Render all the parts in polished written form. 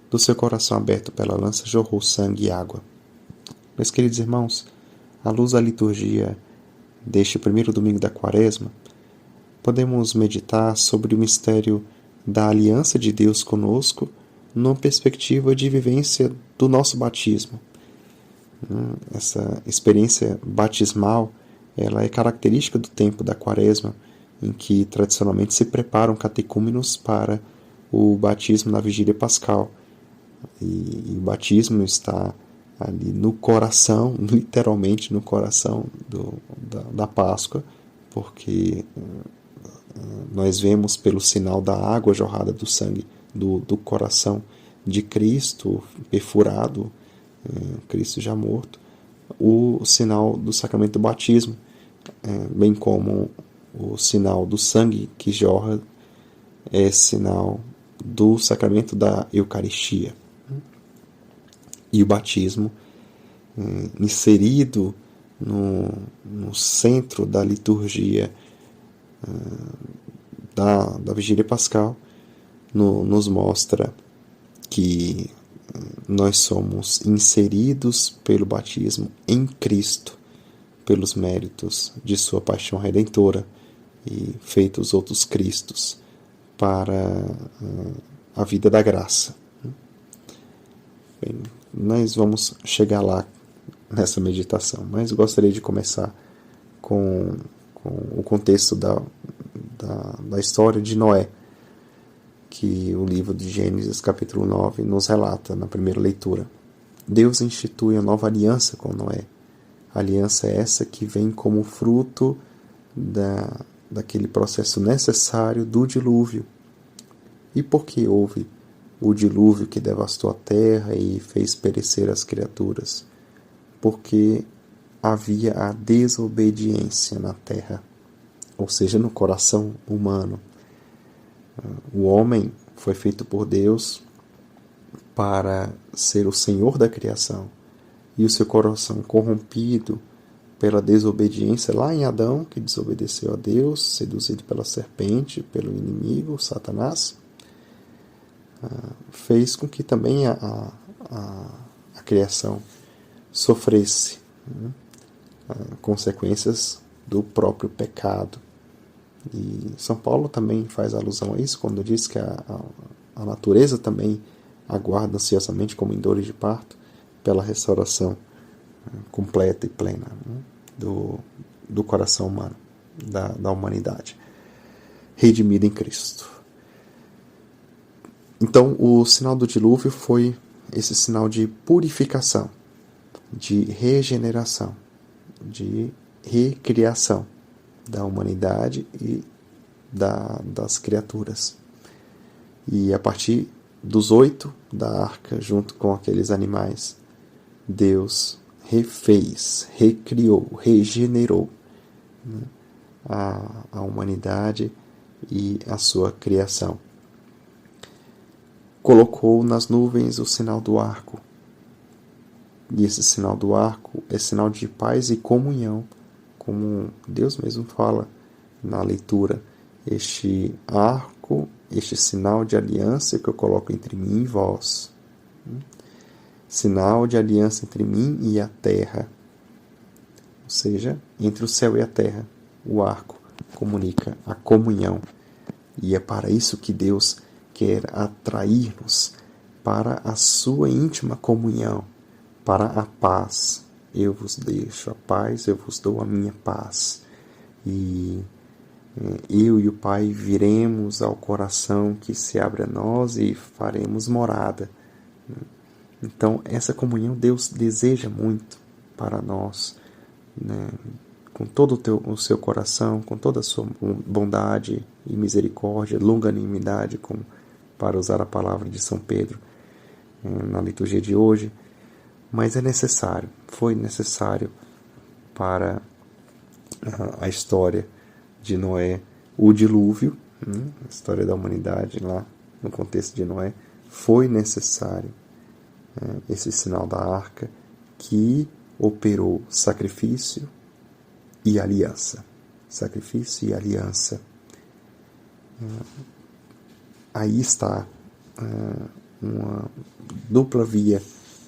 do seu coração aberto pela lança jorrou sangue e água. Meus queridos irmãos, à luz da liturgia deste primeiro domingo da Quaresma, podemos meditar sobre o mistério da aliança de Deus conosco numa perspectiva de vivência do nosso batismo. Essa experiência batismal, ela é característica do tempo da Quaresma, em que tradicionalmente se preparam catecúmenos para o batismo na vigília pascal. E o batismo está ali no coração, literalmente no coração da Páscoa, porque nós vemos pelo sinal da água jorrada do sangue do coração de Cristo perfurado, Cristo já morto, o sinal do sacramento do batismo, bem como o sinal do sangue que jorra é sinal do sacramento da Eucaristia. E o batismo, inserido no centro da liturgia da Vigília Pascal, nos mostra que nós somos inseridos pelo batismo em Cristo, pelos méritos de sua paixão redentora e feitos outros Cristos para a vida da graça. Bem, nós vamos chegar lá nessa meditação, mas gostaria de começar com o contexto da história de Noé, que o livro de Gênesis, capítulo 9, nos relata na primeira leitura. Deus institui a nova aliança com Noé. A aliança é essa que vem como fruto daquele processo necessário do dilúvio. E por que houve o dilúvio que devastou a terra e fez perecer as criaturas? Porque havia a desobediência na terra, ou seja, no coração humano. O homem foi feito por Deus para ser o Senhor da criação, e o seu coração corrompido pela desobediência lá em Adão, que desobedeceu a Deus, seduzido pela serpente, pelo inimigo, Satanás, fez com que também a criação sofresse consequências do próprio pecado. E São Paulo também faz alusão a isso quando diz que a natureza também aguarda ansiosamente como em dores de parto pela restauração completa e plena do coração humano, da humanidade redimida em Cristo. Então o sinal do dilúvio foi esse sinal de purificação, de regeneração, de recriação da humanidade e das criaturas. E a partir dos 8 da arca, junto com aqueles animais, Deus refez, recriou, regenerou, né, a humanidade e a sua criação. Colocou nas nuvens o sinal do arco. E esse sinal do arco é sinal de paz e comunhão, como Deus mesmo fala na leitura. Este arco, este sinal de aliança que eu coloco entre mim e vós. Sinal de aliança entre mim e a terra. Ou seja, entre o céu e a terra. O arco comunica a comunhão. E é para isso que Deus quer atrair-nos para a sua íntima comunhão, para a paz. Eu vos deixo a paz, eu vos dou a minha paz. E eu e o Pai viremos ao coração que se abre a nós e faremos morada. Então, essa comunhão Deus deseja muito para nós, né? Com todo o seu coração, com toda a sua bondade e misericórdia, longanimidade, para usar a palavra de São Pedro na liturgia de hoje. Mas é necessário, foi necessário para a história de Noé, o dilúvio, a história da humanidade lá no contexto de Noé, foi necessário esse sinal da arca que operou sacrifício e aliança. Sacrifício e aliança. Aí está uma dupla via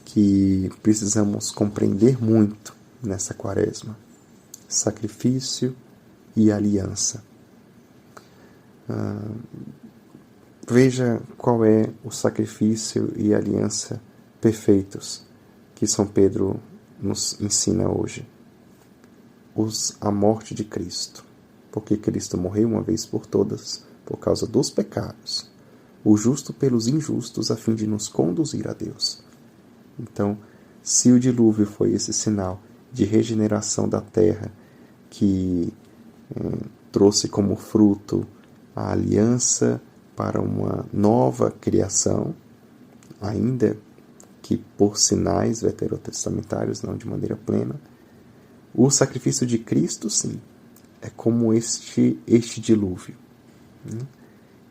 que precisamos compreender muito nessa quaresma: sacrifício e aliança. Veja qual é o sacrifício e aliança perfeitos que São Pedro nos ensina hoje. A morte de Cristo, porque Cristo morreu uma vez por todas por causa dos pecados, o justo pelos injustos, a fim de nos conduzir a Deus. Então, se o dilúvio foi esse sinal de regeneração da terra que trouxe como fruto a aliança para uma nova criação, ainda que por sinais veterotestamentários, não de maneira plena, o sacrifício de Cristo, sim, é como este dilúvio.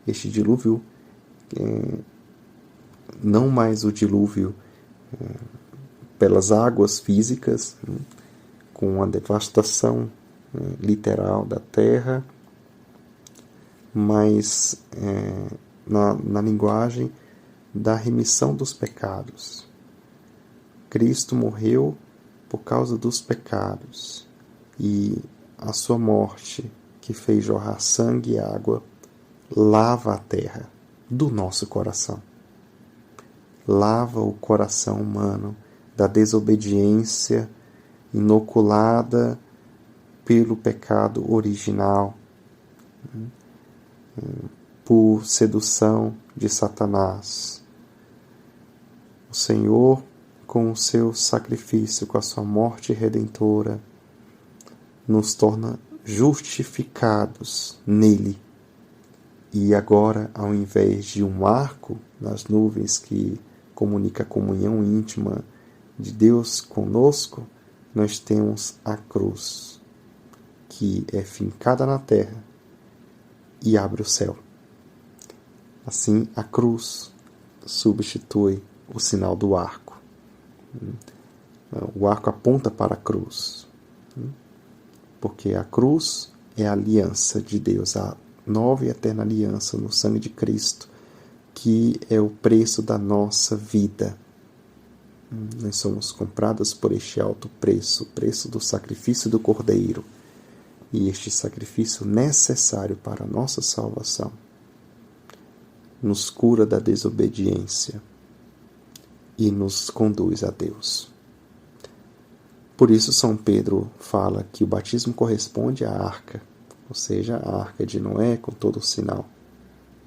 Este dilúvio, não mais o dilúvio pelas águas físicas, com a devastação literal da terra, mas na linguagem da remissão dos pecados. Cristo morreu por causa dos pecados, e a sua morte, que fez jorrar sangue e água, lava a terra do nosso coração. Lava o coração humano da desobediência inoculada pelo pecado original, por sedução de Satanás. O Senhor, com o seu sacrifício, com a sua morte redentora, nos torna justificados nele. E agora, ao invés de um arco nas nuvens que comunica a comunhão íntima de Deus conosco, nós temos a cruz, que é fincada na terra e abre o céu. Assim, a cruz substitui o sinal do arco. O arco aponta para a cruz, porque a cruz é a aliança de Deus, a nova e eterna aliança no sangue de Cristo, que é o preço da nossa vida. Nós somos comprados por este alto preço, o preço do sacrifício do Cordeiro, e este sacrifício necessário para a nossa salvação nos cura da desobediência e nos conduz a Deus. Por isso São Pedro fala que o batismo corresponde à arca, ou seja, a arca de Noé, com todo o sinal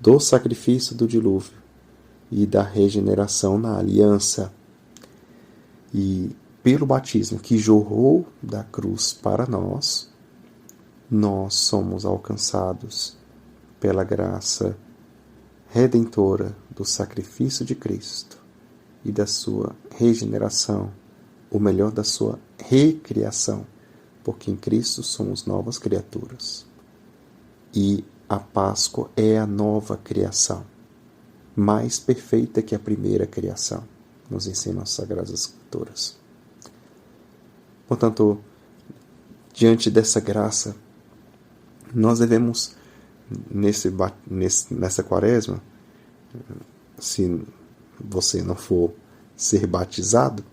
do sacrifício do dilúvio e da regeneração na aliança. E pelo batismo que jorrou da cruz para nós somos alcançados pela graça redentora do sacrifício de Cristo e da sua regeneração, ou melhor, da sua recriação, porque em Cristo somos novas criaturas. E a Páscoa é a nova criação, mais perfeita que a primeira criação, nos ensinam as Sagradas Escrituras. Portanto, diante dessa graça, nós devemos, nessa quaresma, se você não for ser batizado,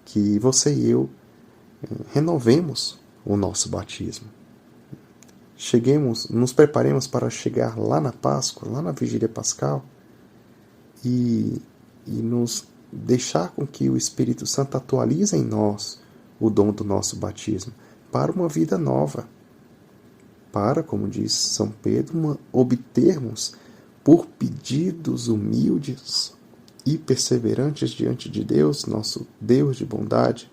que você e eu renovemos o nosso batismo. Nos preparemos para chegar lá na Páscoa, lá na Vigília Pascal, e nos deixar com que o Espírito Santo atualize em nós o dom do nosso batismo para uma vida nova, para, como diz São Pedro, obtermos por pedidos humildes e perseverantes diante de Deus, nosso Deus de bondade,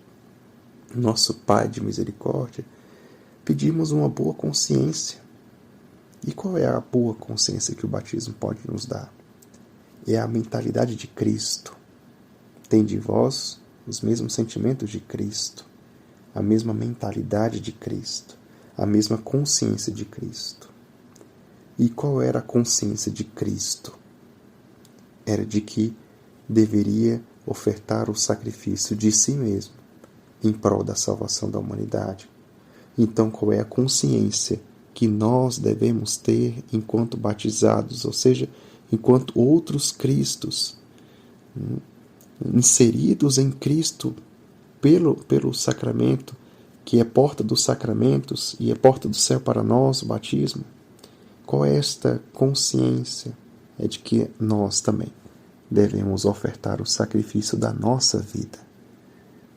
nosso Pai de misericórdia, pedimos uma boa consciência. E qual é a boa consciência que o batismo pode nos dar? É a mentalidade de Cristo. Tende em vós os mesmos sentimentos de Cristo, a mesma mentalidade de Cristo, a mesma consciência de Cristo. E qual era a consciência de Cristo? Era de que deveria ofertar o sacrifício de si mesmo em prol da salvação da humanidade. Então, qual é a consciência que nós devemos ter enquanto batizados, ou seja, enquanto outros Cristos, inseridos em Cristo pelo sacramento, que é porta dos sacramentos e é porta do céu para nós, o batismo, qual é esta consciência? É de que nós também devemos ofertar o sacrifício da nossa vida,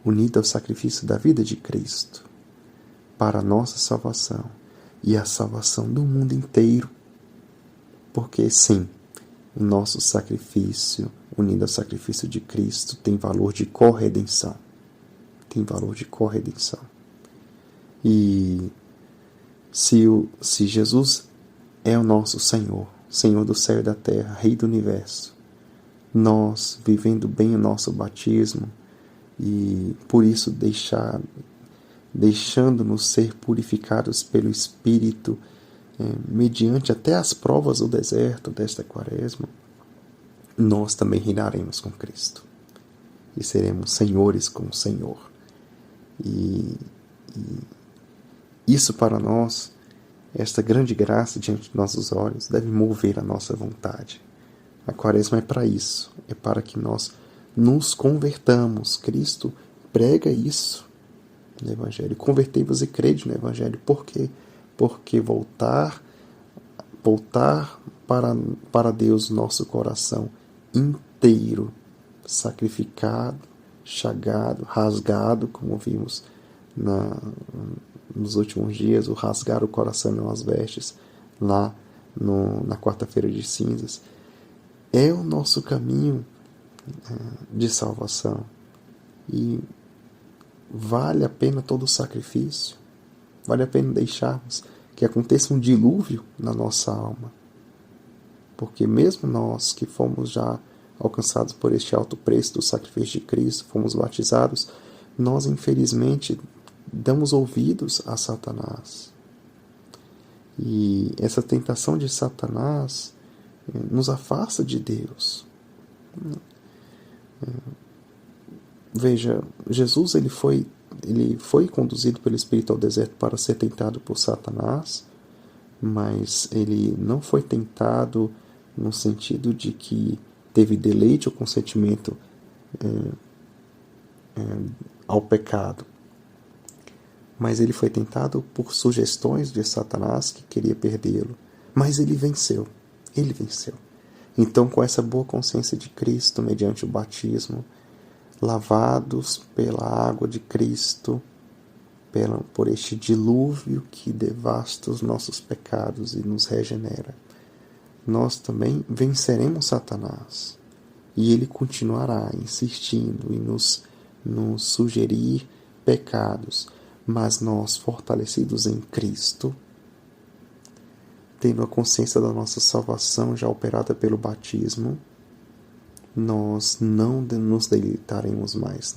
unido ao sacrifício da vida de Cristo, para a nossa salvação e a salvação do mundo inteiro. Porque sim, o nosso sacrifício, unido ao sacrifício de Cristo, tem valor de corredenção. Tem valor de corredenção. E se Jesus é o nosso Senhor, Senhor do céu e da terra, Rei do universo, nós, vivendo bem o nosso batismo, e por isso deixando-nos ser purificados pelo Espírito, mediante até as provas do deserto desta quaresma, nós também reinaremos com Cristo. E seremos senhores com o Senhor. E isso para nós, esta grande graça diante de nossos olhos, deve mover a nossa vontade. A quaresma é para isso, é para que nós nos convertamos. Cristo prega isso no Evangelho. Convertei-vos e crede no Evangelho. Por quê? Porque voltar para Deus nosso coração inteiro, sacrificado, chagado, rasgado, como vimos nos últimos dias, o rasgar o coração nas vestes, lá na quarta-feira de cinzas, é o nosso caminho de salvação. E vale a pena todo o sacrifício, vale a pena deixarmos que aconteça um dilúvio na nossa alma, porque mesmo nós que fomos já alcançados por este alto preço do sacrifício de Cristo, fomos batizados, nós infelizmente damos ouvidos a Satanás. E essa tentação de Satanás nos afasta de Deus. Veja, Jesus ele foi conduzido pelo Espírito ao deserto para ser tentado por Satanás, mas ele não foi tentado no sentido de que teve deleite ou consentimento ao pecado. Mas ele foi tentado por sugestões de Satanás que queria perdê-lo. Mas ele venceu. Ele venceu. Então, com essa boa consciência de Cristo, mediante o batismo, lavados pela água de Cristo, por este dilúvio que devasta os nossos pecados e nos regenera, nós também venceremos Satanás. E ele continuará insistindo em nos sugerir pecados. Mas nós, fortalecidos em Cristo, tendo a consciência da nossa salvação já operada pelo batismo, nós não nos deleitaremos mais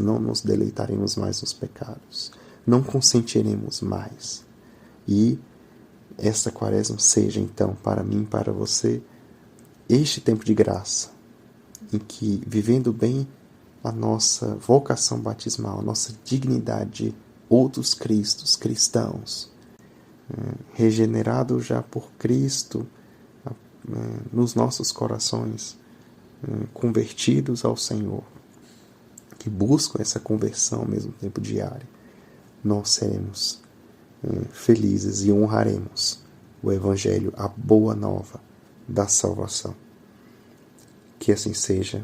nos pecados, não consentiremos mais. E esta quaresma seja então para mim, para você, este tempo de graça, em que, vivendo bem a nossa vocação batismal, a nossa dignidade, outros Cristos, cristãos, regenerados já por Cristo nos nossos corações, convertidos ao Senhor, que buscam essa conversão ao mesmo tempo diária, nós seremos felizes e honraremos o Evangelho, a boa nova da salvação. Que assim seja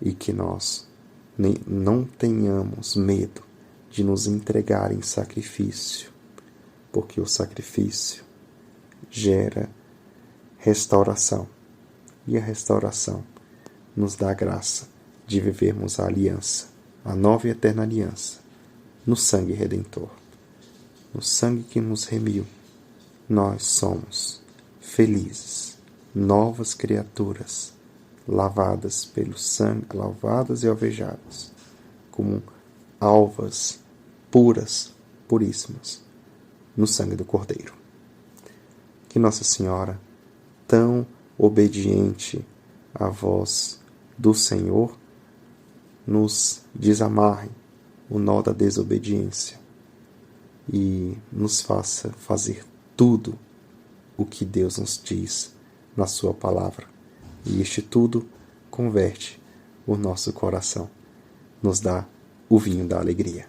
e que nós não tenhamos medo de nos entregar em sacrifício, porque o sacrifício gera restauração, e a restauração nos dá a graça de vivermos a aliança, a nova e eterna aliança, no sangue redentor, no sangue que nos remiu. Nós somos felizes, novas criaturas, lavadas pelo sangue, lavadas e alvejadas, como alvas puras, puríssimas, no sangue do Cordeiro. Que Nossa Senhora, tão obediente à voz do Senhor, nos desamarre o nó da desobediência e nos faça fazer tudo o que Deus nos diz na sua palavra. E isto tudo converte o nosso coração, nos dá o vinho da alegria.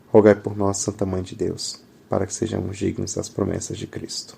Rogai por nós, Santa Mãe de Deus, para que sejamos dignos das promessas de Cristo.